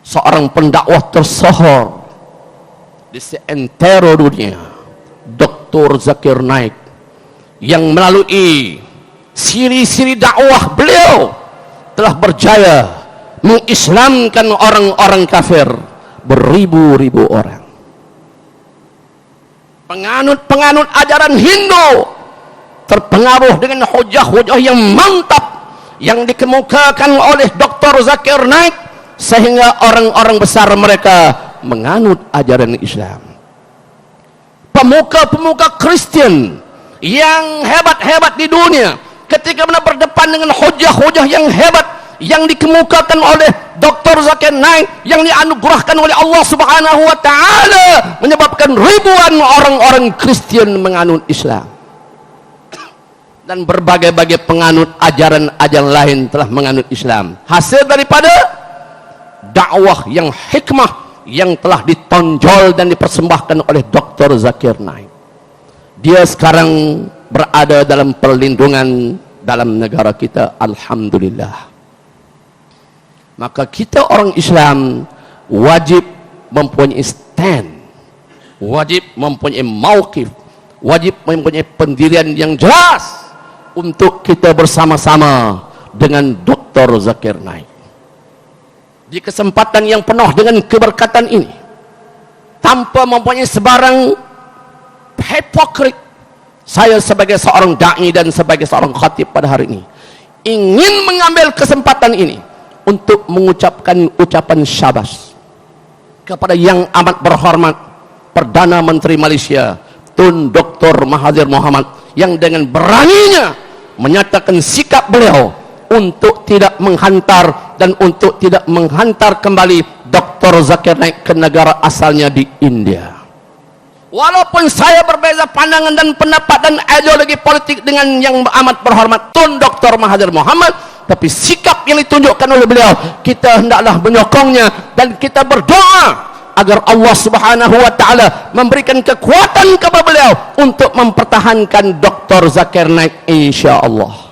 seorang pendakwah tersohor di seantero dunia, Dr. Zakir Naik, yang melalui siri-siri dakwah beliau telah berjaya mengislamkan orang-orang kafir beribu-ribu orang. Penganut-penganut ajaran Hindu terpengaruh dengan hujah-hujah yang mantap yang dikemukakan oleh Dr. Zakir Naik, sehingga orang-orang besar mereka menganut ajaran Islam. Pemuka-pemuka Kristen yang hebat-hebat di dunia ketika berdepan dengan hujah-hujah yang hebat yang dikemukakan oleh Dr. Zakir Naik, yang dianugerahkan oleh Allah Subhanahu wa taala, menyebabkan ribuan orang-orang Kristen menganut Islam. Dan berbagai-bagai penganut ajaran-ajaran lain telah menganut Islam, hasil daripada dakwah yang hikmah yang telah ditonjol dan dipersembahkan oleh Dr. Zakir Naik. Dia sekarang berada dalam perlindungan dalam negara kita, alhamdulillah. Maka kita orang Islam wajib mempunyai stand, wajib mempunyai mauqif, wajib mempunyai pendirian yang jelas untuk kita bersama-sama dengan Dr. Zakir Naik. Di kesempatan yang penuh dengan keberkatan ini, tanpa mempunyai sebarang hipokrit, saya sebagai seorang da'i dan sebagai seorang khatib pada hari ini ingin mengambil kesempatan ini untuk mengucapkan ucapan syabas kepada yang amat berhormat Perdana Menteri Malaysia Tun Dr. Mahathir Mohamad, yang dengan beraninya menyatakan sikap beliau untuk tidak menghantar dan untuk tidak menghantar kembali Dr. Zakir Naik ke negara asalnya di India. Walaupun saya berbeza pandangan dan pendapat dan ideologi politik dengan yang amat berhormat Tun Dr. Mahathir Mohamad, tapi sikap yang ditunjukkan oleh beliau, kita hendaklah menyokongnya dan kita berdoa agar Allah Subhanahu wa taala memberikan kekuatan kepada beliau untuk mempertahankan Dr. Zakir Naik, insyaallah.